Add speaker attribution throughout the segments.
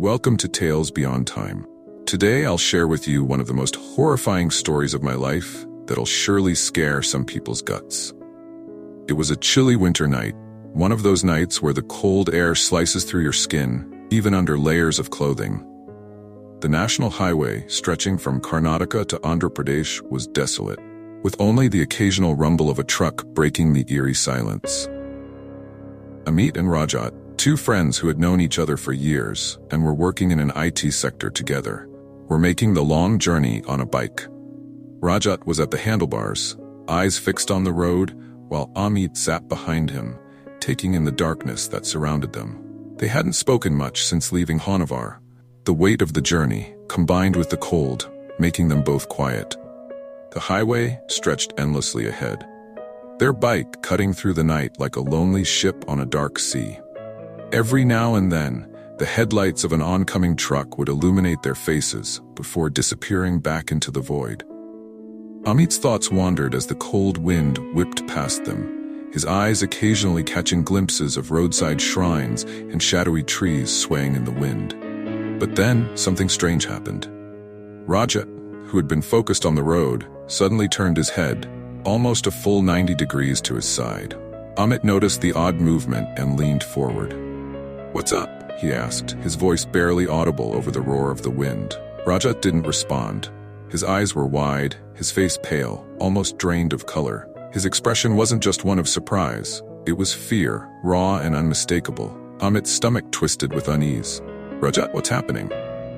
Speaker 1: Welcome to Tales Beyond Time. Today I'll share with you one of the most horrifying stories of my life that'll surely scare some people's guts. It was a chilly winter night, one of those nights where the cold air slices through your skin, even under layers of clothing. The national highway, stretching from Karnataka to Andhra Pradesh, was desolate, with only the occasional rumble of a truck breaking the eerie silence. Amit and Rajat, two friends who had known each other for years and were working in an IT sector together, were making the long journey on a bike. Rajat was at the handlebars, eyes fixed on the road, while Amit sat behind him, taking in the darkness that surrounded them. They hadn't spoken much since leaving Honavar, the weight of the journey, combined with the cold, making them both quiet. The highway stretched endlessly ahead, their bike cutting through the night like a lonely ship on a dark sea. Every now and then, the headlights of an oncoming truck would illuminate their faces before disappearing back into the void. Amit's thoughts wandered as the cold wind whipped past them, his eyes occasionally catching glimpses of roadside shrines and shadowy trees swaying in the wind. But then, something strange happened. Rajat, who had been focused on the road, suddenly turned his head, almost a full 90 degrees to his side. Amit noticed the odd movement and leaned forward. "What's up?" he asked, his voice barely audible over the roar of the wind. Rajat didn't respond. His eyes were wide, his face pale, almost drained of color. His expression wasn't just one of surprise. It was fear, raw and unmistakable. Amit's stomach twisted with unease. "Rajat, what's happening?"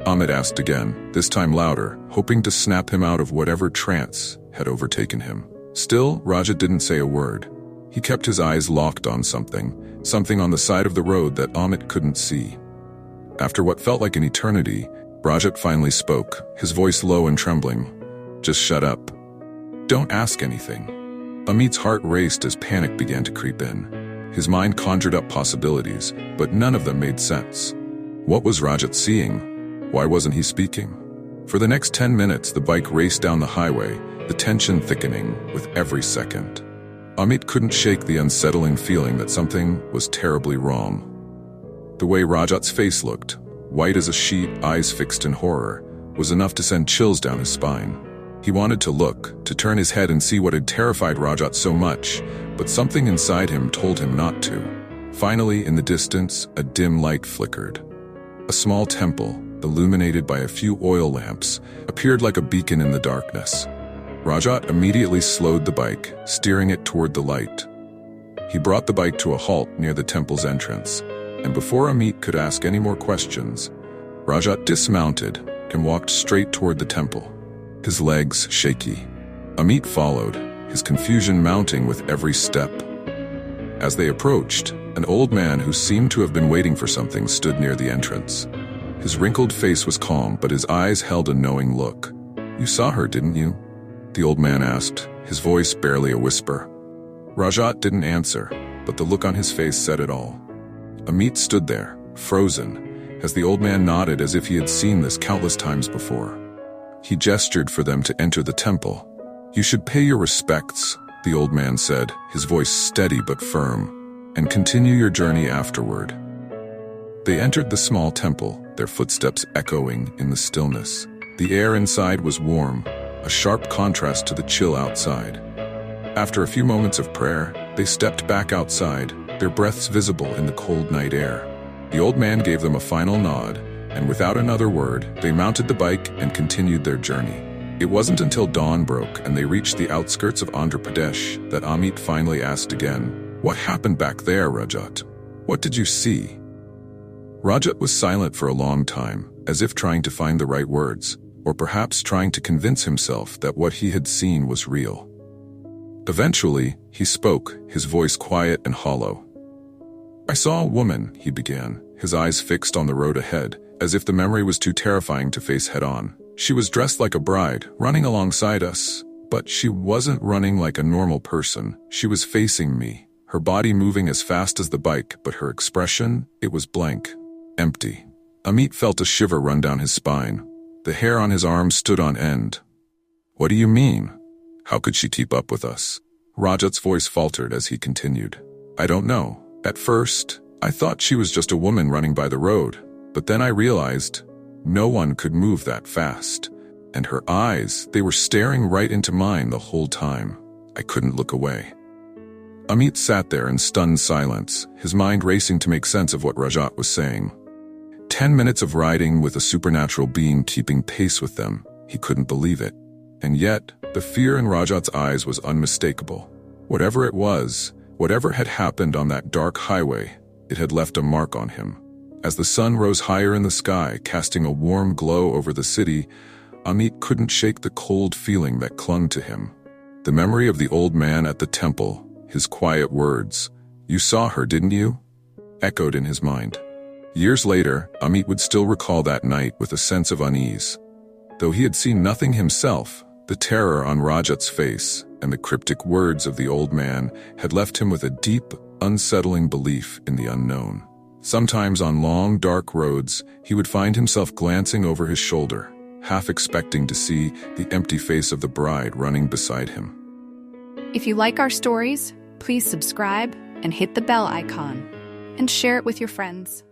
Speaker 1: Amit asked again, this time louder, hoping to snap him out of whatever trance had overtaken him. Still, Rajat didn't say a word. He kept his eyes locked on something on the side of the road that Amit couldn't see. After what felt like an eternity, Rajat finally spoke, his voice low and trembling. "Just shut up. Don't ask anything." Amit's heart raced as panic began to creep in. His mind conjured up possibilities, but none of them made sense. What was Rajat seeing? Why wasn't he speaking? For the next 10 minutes, the bike raced down the highway, the tension thickening with every second. Amit couldn't shake the unsettling feeling that something was terribly wrong. The way Rajat's face looked, white as a sheet, eyes fixed in horror, was enough to send chills down his spine. He wanted to look, to turn his head and see what had terrified Rajat so much, but something inside him told him not to. Finally, in the distance, a dim light flickered. A small temple, illuminated by a few oil lamps, appeared like a beacon in the darkness. Rajat immediately slowed the bike, steering it toward the light. He brought the bike to a halt near the temple's entrance, and before Amit could ask any more questions, Rajat dismounted and walked straight toward the temple, his legs shaky. Amit followed, his confusion mounting with every step. As they approached, an old man who seemed to have been waiting for something stood near the entrance. His wrinkled face was calm, but his eyes held a knowing look. "You saw her, didn't you?" the old man asked, his voice barely a whisper. Rajat didn't answer, but the look on his face said it all. Amit stood there, frozen, as the old man nodded as if he had seen this countless times before. He gestured for them to enter the temple. "You should pay your respects," the old man said, his voice steady but firm, "and continue your journey afterward." They entered the small temple, their footsteps echoing in the stillness. The air inside was warm, a sharp contrast to the chill outside. After a few moments of prayer, they stepped back outside, their breaths visible in the cold night air. The old man gave them a final nod, and without another word, they mounted the bike and continued their journey. It wasn't until dawn broke and they reached the outskirts of Andhra Pradesh that Amit finally asked again, "What happened back there, Rajat? What did you see?" Rajat was silent for a long time, as if trying to find the right words, or perhaps trying to convince himself that what he had seen was real. Eventually, he spoke, his voice quiet and hollow. "I saw a woman," he began, his eyes fixed on the road ahead, as if the memory was too terrifying to face head-on. "She was dressed like a bride, running alongside us, but she wasn't running like a normal person. She was facing me, her body moving as fast as the bike, but her expression, it was blank, empty." Amit felt a shiver run down his spine. The hair on his arms stood on end. "What do you mean? How could she keep up with us?" Rajat's voice faltered as he continued. "I don't know. At first, I thought she was just a woman running by the road. But then I realized no one could move that fast. And her eyes, they were staring right into mine the whole time. I couldn't look away. Amit sat there in stunned silence, his mind racing to make sense of what Rajat was saying. 10 minutes of riding with a supernatural being keeping pace with them. He couldn't believe it. And yet, the fear in Rajat's eyes was unmistakable. Whatever it was, whatever had happened on that dark highway, it had left a mark on him. As the sun rose higher in the sky, casting a warm glow over the city, Amit couldn't shake the cold feeling that clung to him. The memory of the old man at the temple, his quiet words, "You saw her, didn't you?" echoed in his mind. Years later, Amit would still recall that night with a sense of unease. Though he had seen nothing himself, the terror on Rajat's face and the cryptic words of the old man had left him with a deep, unsettling belief in the unknown. Sometimes on long, dark roads, he would find himself glancing over his shoulder, half expecting to see the empty face of the bride running beside him.
Speaker 2: If you like our stories, please subscribe and hit the bell icon and share it with your friends.